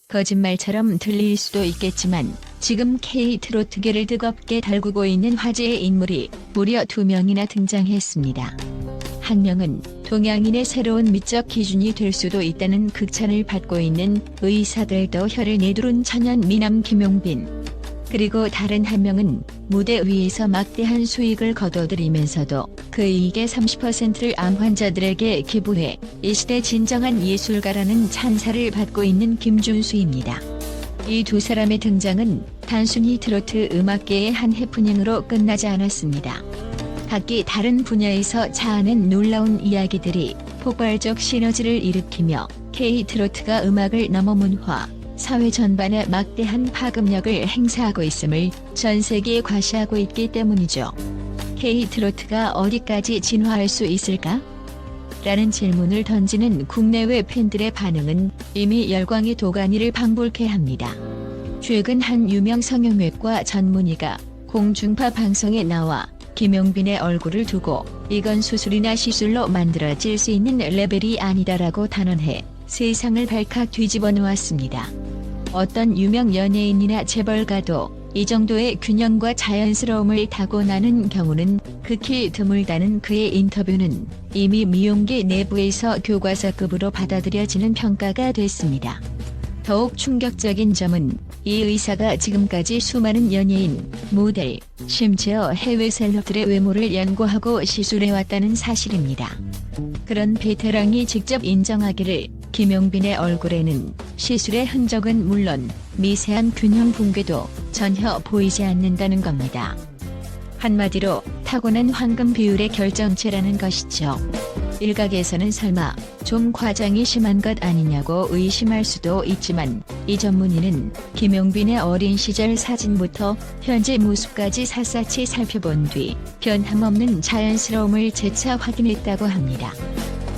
거짓말처럼 들릴 수도 있겠지만 지금 K-트로트계를 뜨겁게 달구고 있는 화제의 인물이 무려 2명이나 등장했습니다. 한 명은 동양인의 새로운 미적 기준이 될 수도 있다는 극찬을 받고 있는 의사들도 혀를 내두른 천연 미남 김용빈. 그리고 다른 한 명은 무대 위에서 막대한 수익을 거둬들이면서도 그 이익의 30%를 암 환자들에게 기부해 이 시대 진정한 예술가라는 찬사를 받고 있는 김준수입니다. 이 두 사람의 등장은 단순히 트로트 음악계의 한 해프닝으로 끝나지 않았습니다. 각기 다른 분야에서 자아낸 놀라운 이야기들이 폭발적 시너지를 일으키며 K-트로트가 음악을 넘어 문화, 사회 전반에 막대한 파급력을 행사하고 있음을 전 세계에 과시하고 있기 때문이죠. K-트로트가 어디까지 진화할 수 있을까? 라는 질문을 던지는 국내외 팬들의 반응은 이미 열광의 도가니를 방불케 합니다. 최근 한 유명 성형외과 전문의가 공중파 방송에 나와 김용빈의 얼굴을 두고 이건 수술이나 시술로 만들어질 수 있는 레벨이 아니다라고 단언해 세상을 발칵 뒤집어 놓았습니다. 어떤 유명 연예인이나 재벌가도 이 정도의 균형과 자연스러움을 타고나는 경우는 극히 드물다는 그의 인터뷰는 이미 미용계 내부에서 교과서급으로 받아들여지는 평가가 됐습니다. 더욱 충격적인 점은 이 의사가 지금까지 수많은 연예인, 모델, 심지어 해외 셀럽들의 외모를 연구하고 시술해왔다는 사실입니다. 그런 베테랑이 직접 인정하기를 김용빈의 얼굴에는 시술의 흔적은 물론 미세한 균형 붕괴도 전혀 보이지 않는다는 겁니다. 한마디로 타고난 황금 비율의 결정체라는 것이죠. 일각에서는 설마 좀 과장이 심한 것 아니냐고 의심할 수도 있지만 이 전문의는 김용빈의 어린 시절 사진부터 현재 모습까지 샅샅이 살펴본 뒤 변함없는 자연스러움을 재차 확인했다고 합니다.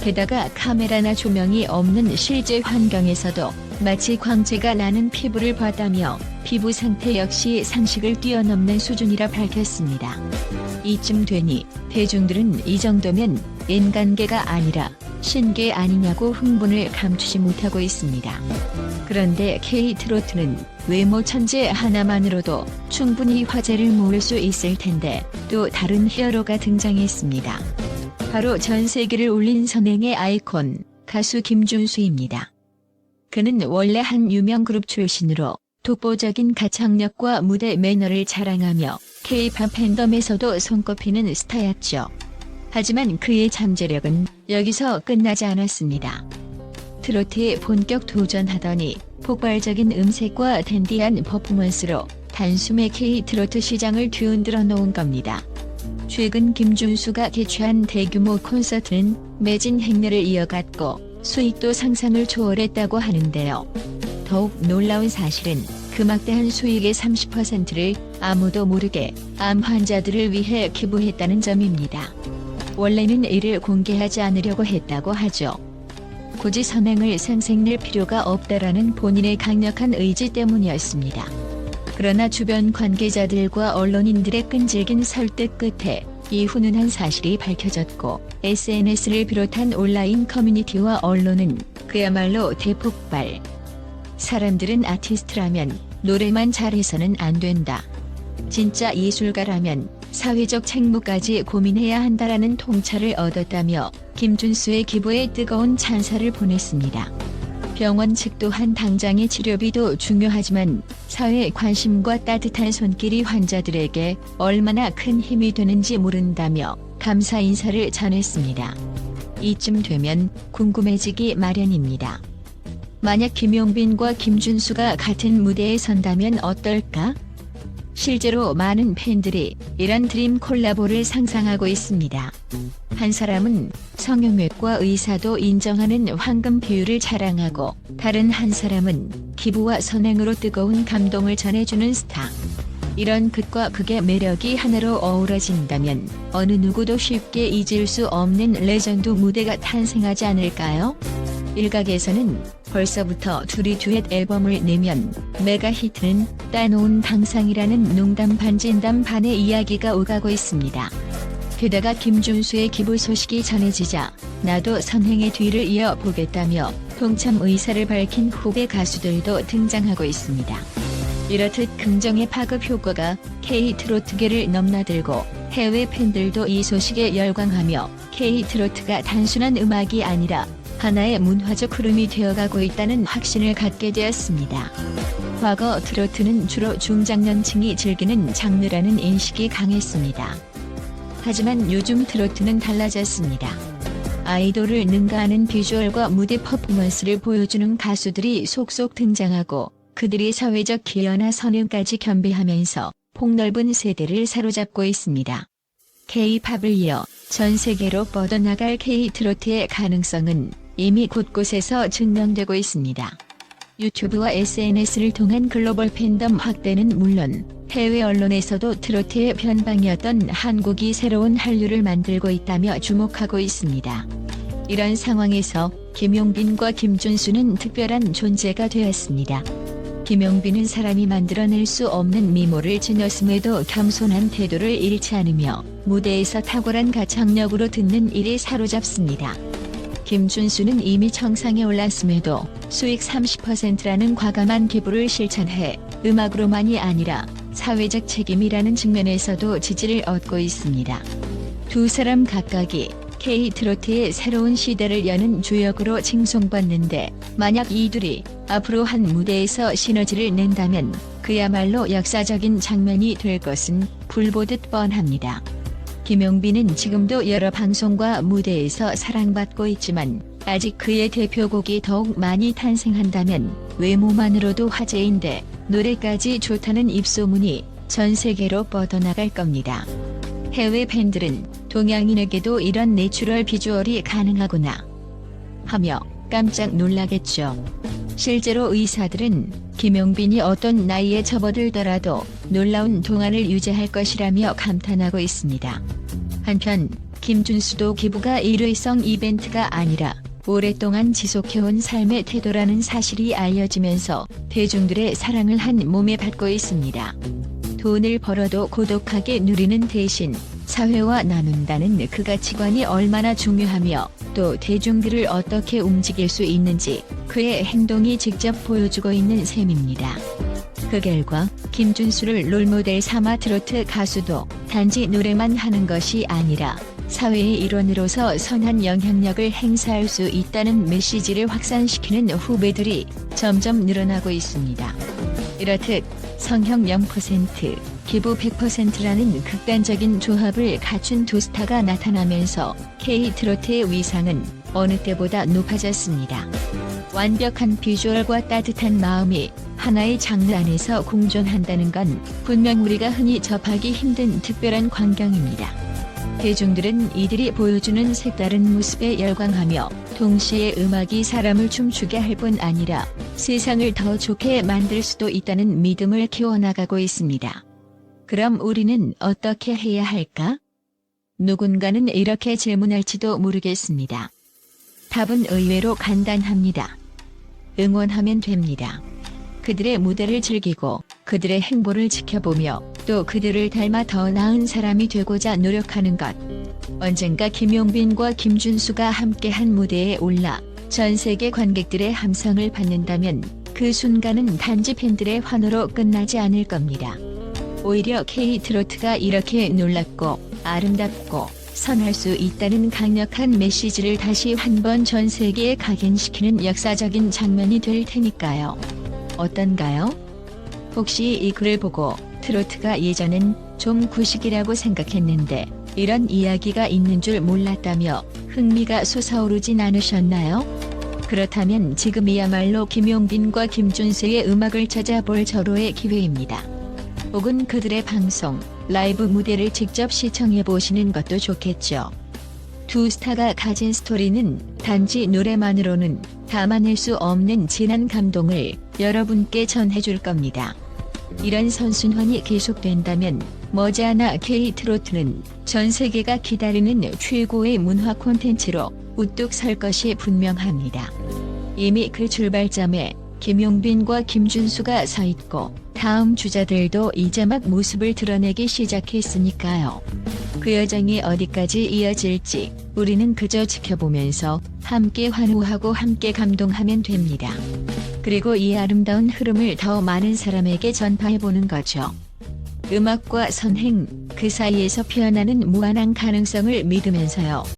게다가 카메라나 조명이 없는 실제 환경에서도 마치 광채가 나는 피부를 봤다며 피부 상태 역시 상식을 뛰어넘는 수준이라 밝혔습니다. 이쯤 되니 대중들은 이 정도면 인간계가 아니라 신계 아니냐고 흥분을 감추지 못하고 있습니다. 그런데 K-트로트는 외모 천재 하나만으로도 충분히 화제를 모을 수 있을 텐데 또 다른 히어로가 등장했습니다. 바로 전 세계를 울린 선행의 아이콘, 가수 김준수입니다. 그는 원래 한 유명 그룹 출신으로 독보적인 가창력과 무대 매너를 자랑하며 K-팝 팬덤에서도 손꼽히는 스타였죠. 하지만 그의 잠재력은 여기서 끝나지 않았습니다. 트로트에 본격 도전하더니 폭발적인 음색과 댄디한 퍼포먼스로 단숨에 K-트로트 시장을 뒤흔들어 놓은 겁니다. 최근 김준수가 개최한 대규모 콘서트는 매진 행렬을 이어갔고 수익도 상상을 초월했다고 하는데요. 더욱 놀라운 사실은 그 막대한 수익의 30%를 아무도 모르게 암 환자들을 위해 기부했다는 점입니다. 원래는 이를 공개하지 않으려고 했다고 하죠. 굳이 선행을 생색낼 필요가 없다라는 본인의 강력한 의지 때문이었습니다. 그러나 주변 관계자들과 언론인들의 끈질긴 설득 끝에 이 훈훈한 사실이 밝혀졌고 SNS를 비롯한 온라인 커뮤니티와 언론은 그야말로 대폭발. 사람들은 아티스트라면 노래만 잘해서는 안 된다. 진짜 예술가라면 사회적 책무까지 고민해야 한다라는 통찰을 얻었다며 김준수의 기부에 뜨거운 찬사를 보냈습니다. 병원 측 또한 당장의 치료비도 중요하지만 사회의 관심과 따뜻한 손길이 환자들에게 얼마나 큰 힘이 되는지 모른다며 감사 인사를 전했습니다. 이쯤 되면 궁금해지기 마련입니다. 만약 김용빈과 김준수가 같은 무대에 선다면 어떨까? 실제로 많은 팬들이 이런 드림 콜라보를 상상하고 있습니다. 한 사람은 성형외과 의사도 인정하는 황금 비율을 자랑하고 다른 한 사람은 기부와 선행으로 뜨거운 감동을 전해주는 스타. 이런 극과 극의 매력이 하나로 어우러진다면 어느 누구도 쉽게 잊을 수 없는 레전드 무대가 탄생하지 않을까요? 일각에서는 벌써부터 둘이 듀엣 앨범을 내면 메가 히트는 따놓은 방상이라는 농담 반 진담 반의 이야기가 오가고 있습니다. 게다가 김준수의 기부 소식이 전해지자 나도 선행의 뒤를 이어보겠다며 동참 의사를 밝힌 후배 가수들도 등장하고 있습니다. 이렇듯 긍정의 파급 효과가 K-트로트계를 넘나들고 해외 팬들도 이 소식에 열광하며 K-트로트가 단순한 음악이 아니라 하나의 문화적 흐름이 되어가고 있다는 확신을 갖게 되었습니다. 과거 트로트는 주로 중장년층이 즐기는 장르라는 인식이 강했습니다. 하지만 요즘 트로트는 달라졌습니다. 아이돌을 능가하는 비주얼과 무대 퍼포먼스를 보여주는 가수들이 속속 등장하고 그들이 사회적 기여나 선행까지 겸비하면서 폭넓은 세대를 사로잡고 있습니다. K-팝을 이어 전 세계로 뻗어나갈 K-트로트의 가능성은 이미 곳곳에서 증명되고 있습니다. 유튜브와 SNS를 통한 글로벌 팬덤 확대는 물론 해외 언론에서도 트로트의 변방이었던 한국이 새로운 한류를 만들고 있다며 주목하고 있습니다. 이런 상황에서 김용빈과 김준수는 특별한 존재가 되었습니다. 김용빈은 사람이 만들어낼 수 없는 미모를 지녔음에도 겸손한 태도를 잃지 않으며 무대에서 탁월한 가창력으로 듣는 이를 사로잡습니다. 김준수는 이미 정상에 올랐음에도 수익 30%라는 과감한 기부를 실천해 음악으로만이 아니라 사회적 책임이라는 측면에서도 지지를 얻고 있습니다. 두 사람 각각이 K-트로트의 새로운 시대를 여는 주역으로 칭송받는데 만약 이들이 앞으로 한 무대에서 시너지를 낸다면 그야말로 역사적인 장면이 될 것은 불보듯 뻔합니다. 김용빈은 지금도 여러 방송과 무대에서 사랑받고 있지만 아직 그의 대표곡이 더욱 많이 탄생한다면 외모만으로도 화제인데 노래까지 좋다는 입소문이 전 세계로 뻗어나갈 겁니다. 해외 팬들은 동양인에게도 이런 내추럴 비주얼이 가능하구나 하며 깜짝 놀라겠죠. 실제로 의사들은 김용빈이 어떤 나이에 접어들더라도 놀라운 동안을 유지할 것이라며 감탄하고 있습니다. 한편 김준수도 기부가 일회성 이벤트가 아니라 오랫동안 지속해온 삶의 태도라는 사실이 알려지면서 대중들의 사랑을 한 몸에 받고 있습니다. 돈을 벌어도 고독하게 누리는 대신 사회와 나눈다는 그 가치관이 얼마나 중요하며 또 대중들을 어떻게 움직일 수 있는지 그의 행동이 직접 보여주고 있는 셈입니다. 그 결과 김준수를 롤모델 삼아 트로트 가수도 단지 노래만 하는 것이 아니라 사회의 일원으로서 선한 영향력을 행사할 수 있다는 메시지를 확산시키는 후배들이 점점 늘어나고 있습니다. 이렇듯 성형 0%, 기부 100%라는 극단적인 조합을 갖춘 두 스타가 나타나면서 K-트로트의 위상은 어느 때보다 높아졌습니다. 완벽한 비주얼과 따뜻한 마음이 하나의 장르 안에서 공존한다는 건 분명 우리가 흔히 접하기 힘든 특별한 광경입니다. 대중들은 이들이 보여주는 색다른 모습에 열광하며 동시에 음악이 사람을 춤추게 할 뿐 아니라 세상을 더 좋게 만들 수도 있다는 믿음을 키워나가고 있습니다. 그럼 우리는 어떻게 해야 할까? 누군가는 이렇게 질문할지도 모르겠습니다. 답은 의외로 간단합니다. 응원하면 됩니다. 그들의 무대를 즐기고 그들의 행보를 지켜보며 또 그들을 닮아 더 나은 사람이 되고자 노력하는 것. 언젠가 김용빈과 김준수가 함께한 무대에 올라 전 세계 관객들의 함성을 받는다면 그 순간은 단지 팬들의 환호로 끝나지 않을 겁니다. 오히려 K-트로트가 이렇게 놀랍고 아름답고 선할 수 있다는 강력한 메시지를 다시 한번 전 세계에 각인시키는 역사적인 장면이 될 테니까요. 어떤가요? 혹시 이 글을 보고 트로트가 예전엔 좀 구식이라고 생각했는데 이런 이야기가 있는 줄 몰랐다며 흥미가 솟아오르진 않으셨나요? 그렇다면 지금이야말로 김용빈과 김준수의 음악을 찾아볼 절호의 기회입니다. 혹은 그들의 방송, 라이브 무대를 직접 시청해보시는 것도 좋겠죠. 두 스타가 가진 스토리는 단지 노래만으로는 담아낼 수 없는 진한 감동을 여러분께 전해줄 겁니다. 이런 선순환이 계속된다면 머지않아 K-트로트는 전 세계가 기다리는 최고의 문화 콘텐츠로 우뚝 설 것이 분명합니다. 이미 그 출발점에 김용빈과 김준수가 서 있고 다음 주자들도 이제 막 모습을 드러내기 시작했으니까요. 그 여정이 어디까지 이어질지 우리는 그저 지켜보면서 함께 환호하고 함께 감동하면 됩니다. 그리고 이 아름다운 흐름을 더 많은 사람에게 전파해보는 거죠. 음악과 선행, 그 사이에서 피어나는 무한한 가능성을 믿으면서요.